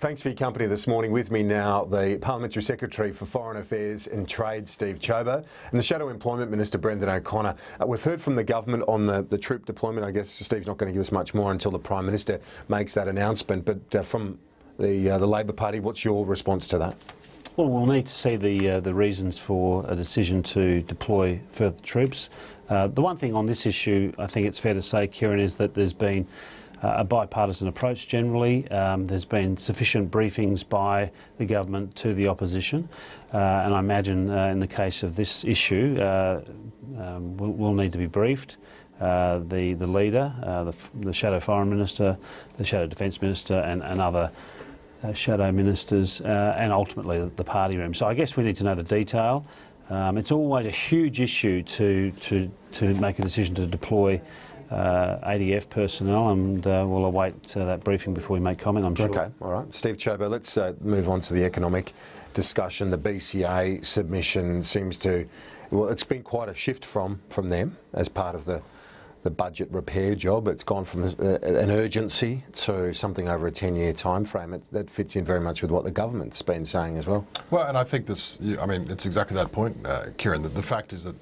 Thanks for your company this morning. With me now, the Parliamentary Secretary for Foreign Affairs and Trade, Steve Ciobo, and the Shadow Employment Minister, Brendan O'Connor. We've heard from the government on the troop deployment. I guess Steve's not going to give us much more until the Prime Minister makes that announcement. But from the Labor Party, what's your response to that? Well, we'll need to see the reasons for a decision to deploy further troops. The one thing on this issue, I think it's fair to say, Kieran, is that there's been a bipartisan approach generally. There's been sufficient briefings by the government to the opposition, and I imagine in the case of this issue we'll need to be briefed. The leader, the Shadow Foreign Minister, the Shadow Defence Minister and other Shadow Ministers, and ultimately the party room. So I guess we need to know the detail. It's always a huge issue to make a decision to deploy ADF personnel, and we'll await that briefing before we make comment, I'm sure. Okay, all right. Steve Ciobo, let's move on to the economic discussion. The BCA submission seems to, well, it's been quite a shift from them as part of the budget repair job. It's gone from an urgency to something over a 10-year time frame. That fits in very much with what the government's been saying as well. Well, and I think this, I mean, it's exactly that point, Kieran. The fact is that,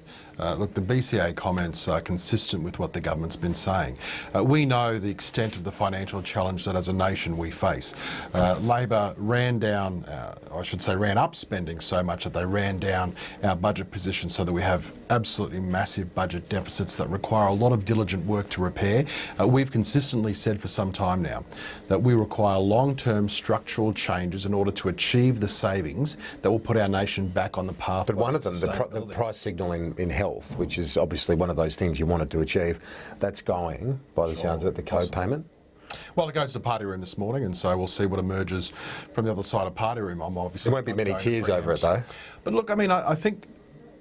look, the BCA comments are consistent with what the government's been saying. We know the extent of the financial challenge that as a nation we face. Labor ran down, I should say ran up spending so much that they ran down our budget position so that we have absolutely massive budget deficits that require a lot of diligent work to repair. We've consistently said for some time now that we require long-term structural changes in order to achieve the savings that will put our nation back on the path. But one of them, the price signal in health, which is obviously one of those things you wanted to achieve, that's going, by the sounds of it, the code payment. Well, it goes to party room this morning, and so we'll see what emerges from the other side of party room. I'm obviously there won't be many tears over it, though. But look, I mean, I think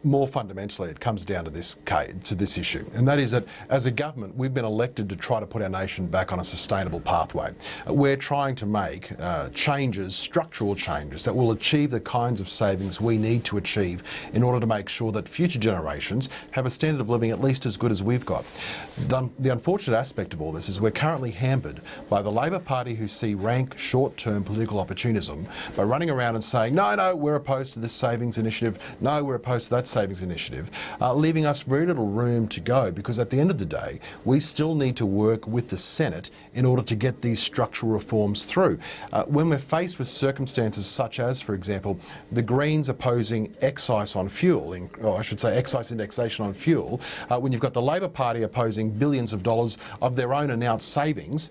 more fundamentally, it comes down to this issue, and that is that as a government, we've been elected to try to put our nation back on a sustainable pathway. We're trying to make changes, structural changes, that will achieve the kinds of savings we need to achieve in order to make sure that future generations have a standard of living at least as good as we've got. The unfortunate aspect of all this is we're currently hampered by the Labor Party, who see rank short-term political opportunism by running around and saying, no, we're opposed to this savings initiative, no, we're opposed to that savings initiative, leaving us very little room to go, because at the end of the day we still need to work with the Senate in order to get these structural reforms through. When we're faced with circumstances such as, for example, the Greens opposing excise on fuel, or I should say excise indexation on fuel, when you've got the Labor Party opposing billions of dollars of their own announced savings,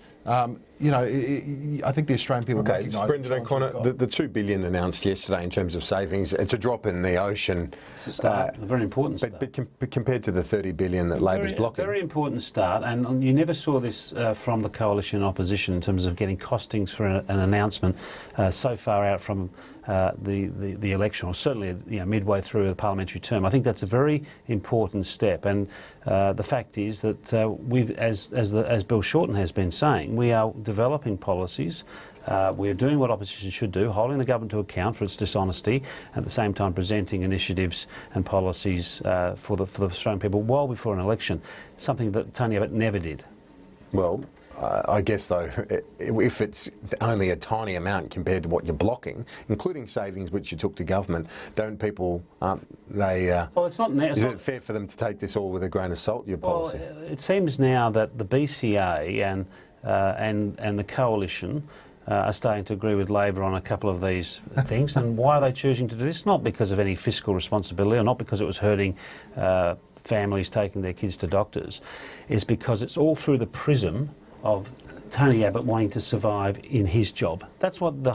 you know, I think the Australian people recognise. Brendan O'Connor, the $2 billion announced yesterday in terms of savings, it's a drop in the ocean. It's a start, a very important start. But compared to the $30 billion that Labor's blocking. Very important start, and you never saw this from the coalition opposition in terms of getting costings for an announcement so far out from the election, or certainly midway through the parliamentary term. I think that's a very important step, and the fact is that we've, as Bill Shorten has been saying, we are developing policies. We're doing what opposition should do, holding the government to account for its dishonesty, at the same time presenting initiatives and policies for the Australian people well before an election, something that Tony Abbott never did. Well, I guess, though, if it's only a tiny amount compared to what you're blocking, including savings which you took to government, don't people, aren't they, well, it's not is it fair for them to take this all with a grain of salt, your policy? Well, it seems now that the BCA and the coalition are starting to agree with Labor on a couple of these things. And why are they choosing to do this? Not because of any fiscal responsibility, or not because it was hurting families taking their kids to doctors. It's because it's all through the prism of Tony Abbott wanting to survive in his job. That's what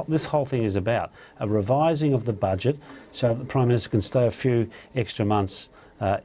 this whole thing is about, a revising of the budget so that the Prime Minister can stay a few extra months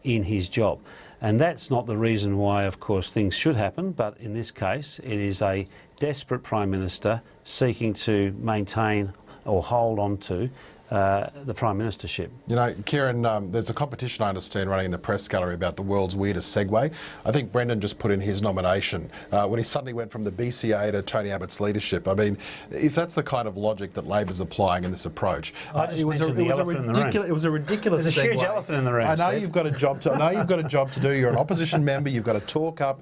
in his job. And that's not the reason why, of course, things should happen, but in this case it is a desperate Prime Minister seeking to maintain or hold on to the Prime Ministership. You know, Kieran, there's a competition I understand running in the press gallery about the world's weirdest segue. I think Brendan just put in his nomination when he suddenly went from the BCA to Tony Abbott's leadership. I mean, if that's the kind of logic that Labor's applying in this approach, it was a ridiculous There's a segue. huge elephant in the room. I know Steve. you've got a job to. I know you've got a job to do. You're an opposition member. You've got to talk up,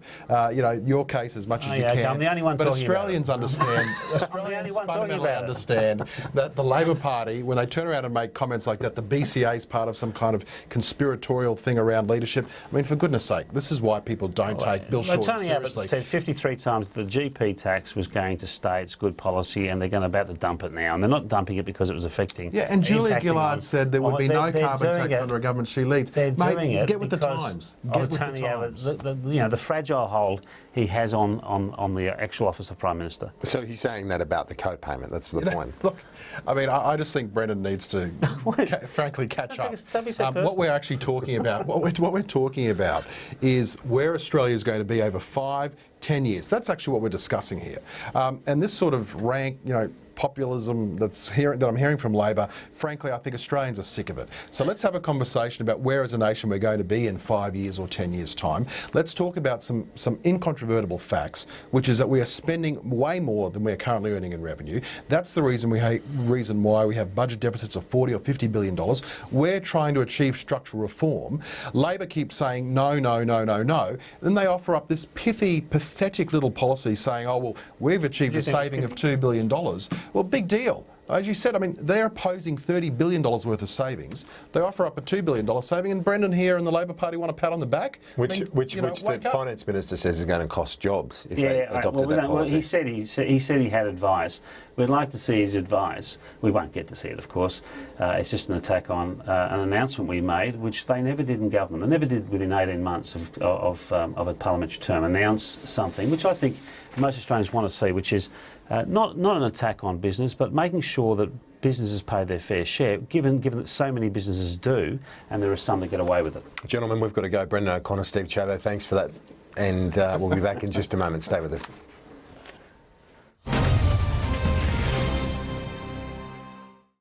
your case as much as you can. I'm the only one but talking Australians about it. understand. I'm the Australians only one talking fundamentally about it. understand that the Labor Party, when they turn around and make comments like that, the BCA is part of some kind of conspiratorial thing around leadership. I mean, for goodness sake, this is why people don't take Bill Shorten Tony Abbott seriously. said 53 times the GP tax was going to stay. It's good policy, and they're about to dump it now. And they're not dumping it because it was affecting. Yeah, and Julia Gillard said there would be no carbon tax under a government she leads. They're doing it get with the because times. of Get with Tony the Abbott, times. the fragile hold he has on the actual office of Prime Minister. So he's saying that about the co-payment. That's the point. Look, I mean, I just think Brendan needs to, frankly, catch up. Don't be so personal. What we're actually talking about, what we're talking about, is where Australia is going to be over 5, 10 years. That's actually what we're discussing here. And this sort of populism that I'm hearing from Labor, frankly, I think Australians are sick of it. So let's have a conversation about where as a nation we're going to be in 5 years or 10 years' time. Let's talk about some incontrovertible facts, which is that we are spending way more than we're currently earning in revenue. That's the reason why we have budget deficits of $40 or $50 billion. We're trying to achieve structural reform. Labor keeps saying no, no, no, no, no. Then they offer up this pithy, pathetic little policy saying, oh, well, we've achieved a saving of $2 billion. Well, big deal. As you said, I mean, they're opposing $30 billion worth of savings. They offer up a $2 billion saving, and Brendan here and the Labor Party want a pat on the back. Which the Finance Minister says is going to cost jobs if they adopted that policy. Well, he said he had advice. We'd like to see his advice. We won't get to see it, of course. It's just an attack on an announcement we made, which they never did in government. They never did within 18 months of a parliamentary term announce something, which I think most Australians want to see, which is not an attack on business, but making sure that businesses pay their fair share, given that so many businesses do, and there are some that get away with it. Gentlemen, we've got to go. Brendan O'Connor, Steve Ciobo, thanks for that. And we'll be back in just a moment. Stay with us.